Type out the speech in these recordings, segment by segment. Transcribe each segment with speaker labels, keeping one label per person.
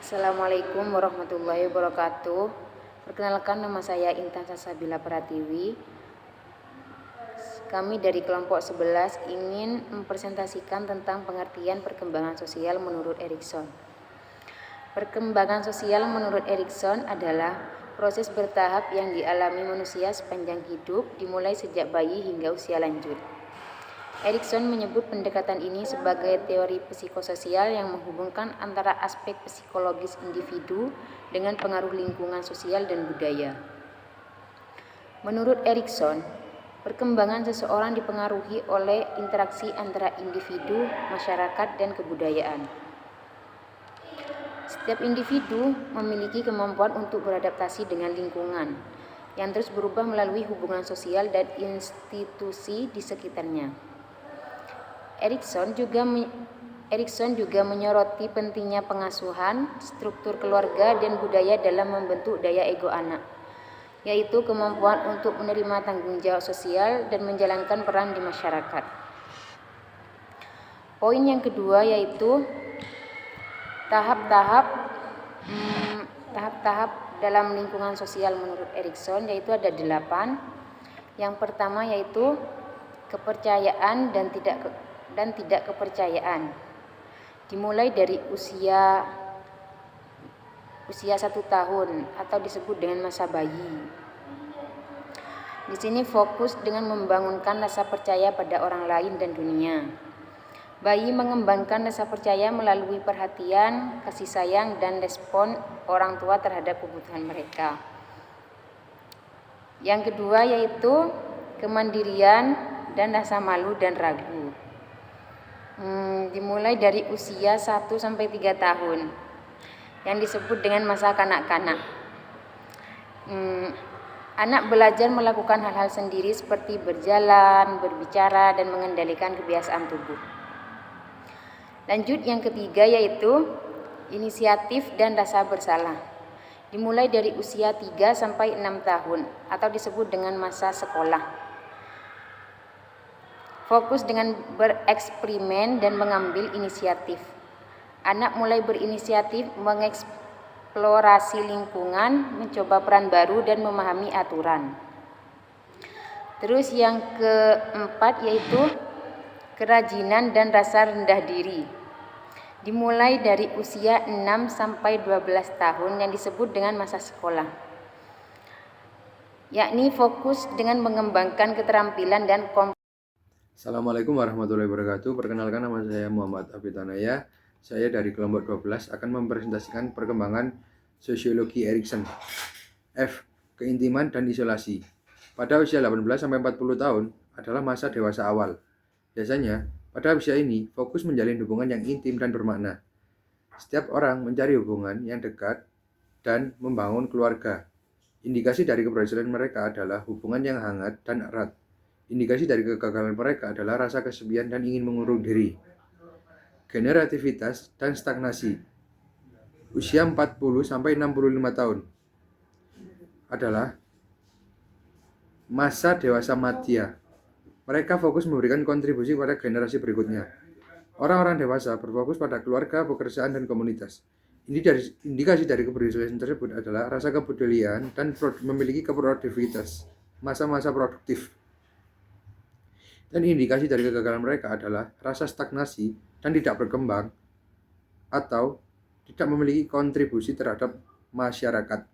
Speaker 1: Assalamualaikum warahmatullahi wabarakatuh. Perkenalkan, nama saya Intan Salsabila Pratiwi. Kami dari kelompok 11 ingin mempresentasikan tentang pengertian perkembangan sosial menurut Erikson. Perkembangan sosial menurut Erikson adalah proses bertahap yang dialami manusia sepanjang hidup, dimulai sejak bayi hingga usia lanjut. Erikson menyebut pendekatan ini sebagai teori psikososial yang menghubungkan antara aspek psikologis individu dengan pengaruh lingkungan sosial dan budaya. Menurut Erikson, perkembangan seseorang dipengaruhi oleh interaksi antara individu, masyarakat, dan kebudayaan. Setiap individu memiliki kemampuan untuk beradaptasi dengan lingkungan yang terus berubah melalui hubungan sosial dan institusi di sekitarnya. Erikson juga menyoroti pentingnya pengasuhan, struktur keluarga, dan budaya dalam membentuk daya ego anak, yaitu kemampuan untuk menerima tanggung jawab sosial dan menjalankan peran di masyarakat. Poin yang kedua yaitu tahap-tahap dalam lingkungan sosial menurut Erikson, yaitu ada 8. Yang pertama yaitu kepercayaan dan tidak kepercayaan. Dimulai dari usia 1 tahun atau disebut dengan masa bayi. Di sini fokus dengan membangunkan rasa percaya pada orang lain dan dunia. Bayi mengembangkan rasa percaya melalui perhatian, kasih sayang, dan respon orang tua terhadap kebutuhan mereka. Yang kedua yaitu kemandirian dan rasa malu dan ragu. Dimulai dari usia 1-3 tahun yang disebut dengan masa kanak-kanak. Anak belajar melakukan hal-hal sendiri seperti berjalan, berbicara, dan mengendalikan kebiasaan tubuh. Lanjut, yang ketiga yaitu inisiatif dan rasa bersalah. Dimulai dari usia 3-6 tahun atau disebut dengan masa sekolah. Fokus dengan bereksperimen dan mengambil inisiatif. Anak mulai berinisiatif mengeksplorasi lingkungan, mencoba peran baru, dan memahami aturan. Terus yang keempat yaitu kerajinan dan rasa rendah diri. Dimulai dari usia 6-12 tahun yang disebut dengan masa sekolah, yakni fokus dengan mengembangkan keterampilan dan kompetensi.
Speaker 2: Assalamualaikum warahmatullahi wabarakatuh. Perkenalkan, nama saya Muhammad Abitanaya. Saya dari kelompok 12 akan mempresentasikan perkembangan sosiologi Erikson. F. Keintiman dan isolasi. Pada usia 18-40 tahun adalah masa dewasa awal. Biasanya, pada usia ini fokus menjalin hubungan yang intim dan bermakna. Setiap orang mencari hubungan yang dekat dan membangun keluarga. Indikasi dari keberhasilan mereka adalah hubungan yang hangat dan erat. Indikasi dari kegagalan mereka adalah rasa kesepian dan ingin mengurung diri. Generativitas dan stagnasi. Usia 40-65 tahun adalah masa dewasa madya. Mereka fokus memberikan kontribusi pada generasi berikutnya. Orang-orang dewasa berfokus pada keluarga, pekerjaan, dan komunitas. Indikasi dari keberhasilan tersebut adalah rasa kepedulian dan memiliki produktivitas, masa-masa produktif. Dan indikasi dari kegagalan mereka adalah rasa stagnasi dan tidak berkembang atau tidak memiliki kontribusi terhadap masyarakat.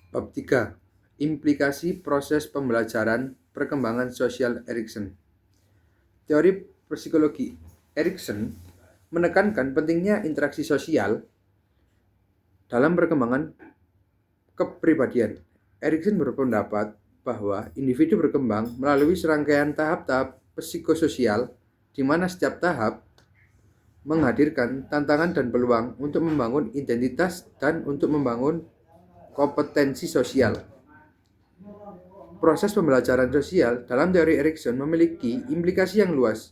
Speaker 2: Bab 3. Implikasi proses pembelajaran perkembangan sosial Erikson. Teori psikologi Erikson menekankan pentingnya interaksi sosial dalam perkembangan kepribadian. Erikson berpendapat bahwa individu berkembang melalui serangkaian tahap-tahap psikososial di mana setiap tahap menghadirkan tantangan dan peluang untuk membangun identitas dan untuk membangun kompetensi sosial. Proses pembelajaran sosial dalam teori Erikson memiliki implikasi yang luas,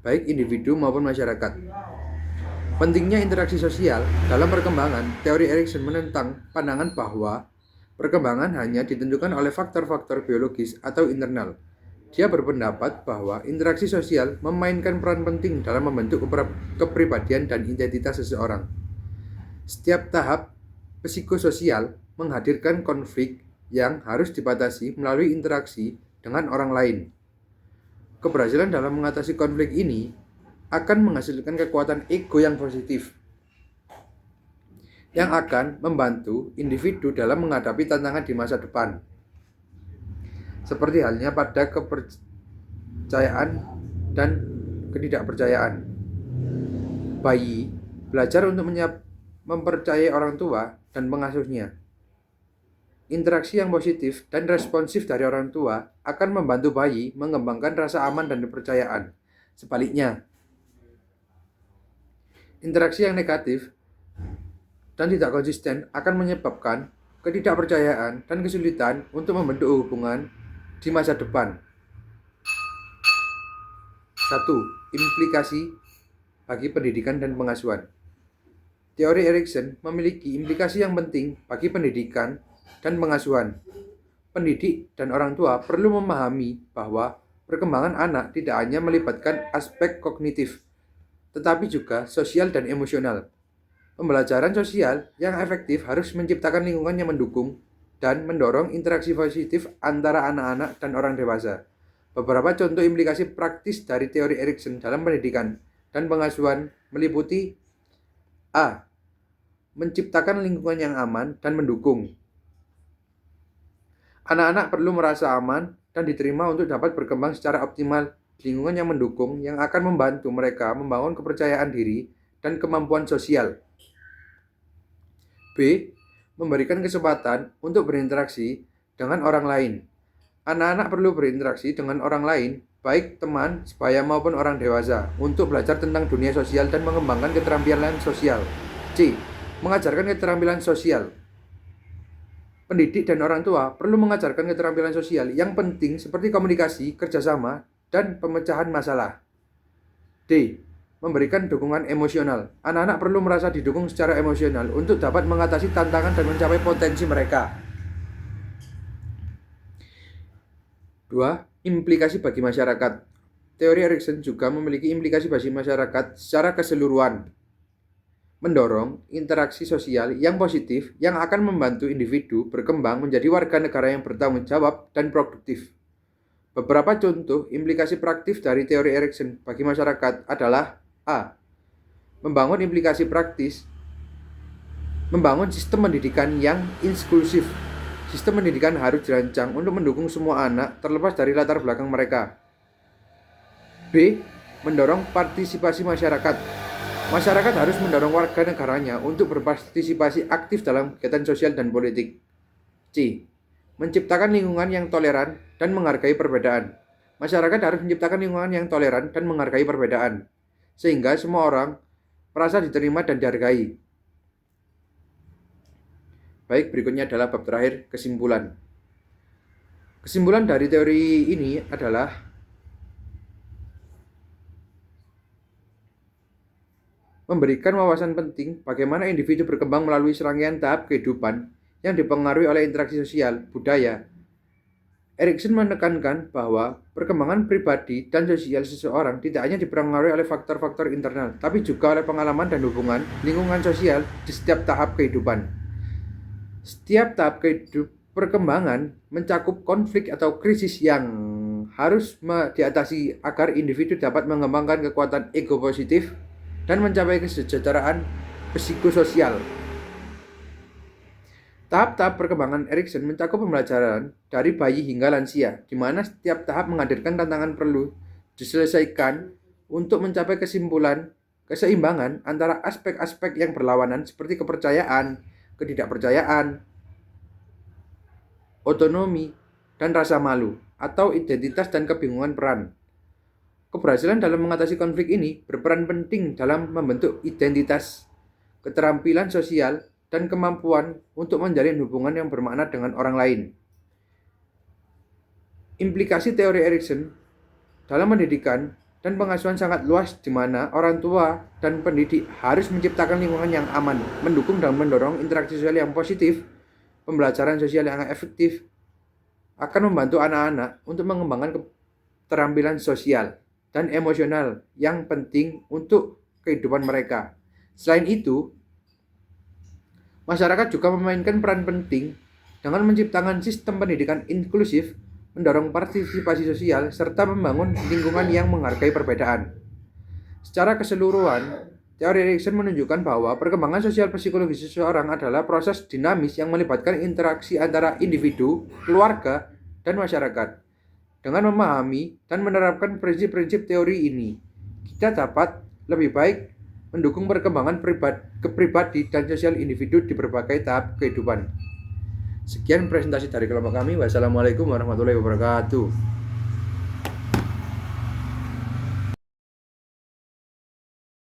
Speaker 2: baik individu maupun masyarakat. Pentingnya interaksi sosial dalam perkembangan, teori Erikson menentang pandangan bahwa perkembangan hanya ditentukan oleh faktor-faktor biologis atau internal. Dia berpendapat bahwa interaksi sosial memainkan peran penting dalam membentuk kepribadian dan identitas seseorang. Setiap tahap psikososial menghadirkan konflik yang harus dibatasi melalui interaksi dengan orang lain. Keberhasilan dalam mengatasi konflik ini akan menghasilkan kekuatan ego yang positif, yang akan membantu individu dalam menghadapi tantangan di masa depan. Seperti halnya pada kepercayaan dan ketidakpercayaan. Bayi belajar untuk mempercayai orang tua dan pengasuhnya. Interaksi yang positif dan responsif dari orang tua akan membantu bayi mengembangkan rasa aman dan kepercayaan. Sebaliknya, interaksi yang negatif dan tidak konsisten akan menyebabkan ketidakpercayaan dan kesulitan untuk membentuk hubungan di masa depan. 1. Implikasi bagi pendidikan dan pengasuhan. Teori Erikson memiliki implikasi yang penting bagi pendidikan dan pengasuhan. Pendidik dan orang tua perlu memahami bahwa perkembangan anak tidak hanya melibatkan aspek kognitif, tetapi juga sosial dan emosional. Pembelajaran sosial yang efektif harus menciptakan lingkungan yang mendukung dan mendorong interaksi positif antara anak-anak dan orang dewasa. Beberapa contoh implikasi praktis dari teori Erikson dalam pendidikan dan pengasuhan meliputi A. Menciptakan lingkungan yang aman dan mendukung. Anak-anak perlu merasa aman dan diterima untuk dapat berkembang secara optimal. Lingkungan yang mendukung yang akan membantu mereka membangun kepercayaan diri dan kemampuan sosial. B. Memberikan kesempatan untuk berinteraksi dengan orang lain. Anak-anak perlu berinteraksi dengan orang lain, baik teman, sebaya maupun orang dewasa, untuk belajar tentang dunia sosial dan mengembangkan keterampilan sosial. C. Mengajarkan keterampilan sosial. Pendidik dan orang tua perlu mengajarkan keterampilan sosial yang penting seperti komunikasi, kerjasama, dan pemecahan masalah. D. Memberikan dukungan emosional. Anak-anak perlu merasa didukung secara emosional untuk dapat mengatasi tantangan dan mencapai potensi mereka. 2. Implikasi bagi masyarakat. Teori Erikson juga memiliki implikasi bagi masyarakat secara keseluruhan, mendorong interaksi sosial yang positif yang akan membantu individu berkembang menjadi warga negara yang bertanggung jawab dan produktif. Beberapa contoh implikasi praktis dari teori Erikson bagi masyarakat adalah A. Membangun implikasi praktis. Membangun sistem pendidikan yang inklusif. Sistem pendidikan harus dirancang untuk mendukung semua anak terlepas dari latar belakang mereka. B. Mendorong partisipasi masyarakat. Masyarakat harus mendorong warga negaranya untuk berpartisipasi aktif dalam kegiatan sosial dan politik. C. Menciptakan lingkungan yang toleran dan menghargai perbedaan. Masyarakat harus menciptakan lingkungan yang toleran dan menghargai perbedaan, sehingga semua orang merasa diterima dan dihargai. Baik, berikutnya adalah bab terakhir, kesimpulan. Kesimpulan dari teori ini adalah memberikan wawasan penting bagaimana individu berkembang melalui serangkaian tahap kehidupan yang dipengaruhi oleh interaksi sosial, budaya. Erikson menekankan bahwa perkembangan pribadi dan sosial seseorang tidak hanya dipengaruhi oleh faktor-faktor internal, tapi juga oleh pengalaman dan hubungan lingkungan sosial di setiap tahap kehidupan. Setiap tahap perkembangan mencakup konflik atau krisis yang harus diatasi agar individu dapat mengembangkan kekuatan ego positif dan mencapai kesejahteraan psikososial. Tahap-tahap perkembangan Erikson mencakup pembelajaran dari bayi hingga lansia, di mana setiap tahap menghadirkan tantangan perlu diselesaikan untuk mencapai keseimbangan antara aspek-aspek yang berlawanan seperti kepercayaan, ketidakpercayaan, otonomi, dan rasa malu, atau identitas dan kebingungan peran. Keberhasilan dalam mengatasi konflik ini berperan penting dalam membentuk identitas, keterampilan sosial, dan kemampuan untuk menjalin hubungan yang bermakna dengan orang lain. Implikasi teori Erikson dalam pendidikan dan pengasuhan sangat luas, di mana orang tua dan pendidik harus menciptakan lingkungan yang aman, mendukung dan mendorong interaksi sosial yang positif. Pembelajaran sosial yang efektif akan membantu anak-anak untuk mengembangkan keterampilan sosial dan emosional yang penting untuk kehidupan mereka. Selain itu, masyarakat juga memainkan peran penting dengan menciptakan sistem pendidikan inklusif, mendorong partisipasi sosial, serta membangun lingkungan yang menghargai perbedaan. Secara keseluruhan, teori Erikson menunjukkan bahwa perkembangan sosial psikologi seseorang adalah proses dinamis yang melibatkan interaksi antara individu, keluarga, dan masyarakat. Dengan memahami dan menerapkan prinsip-prinsip teori ini, kita dapat lebih baik mendukung perkembangan pribadi dan sosial individu di berbagai tahap kehidupan. Sekian presentasi dari kelompok kami. Wassalamualaikum warahmatullahi wabarakatuh.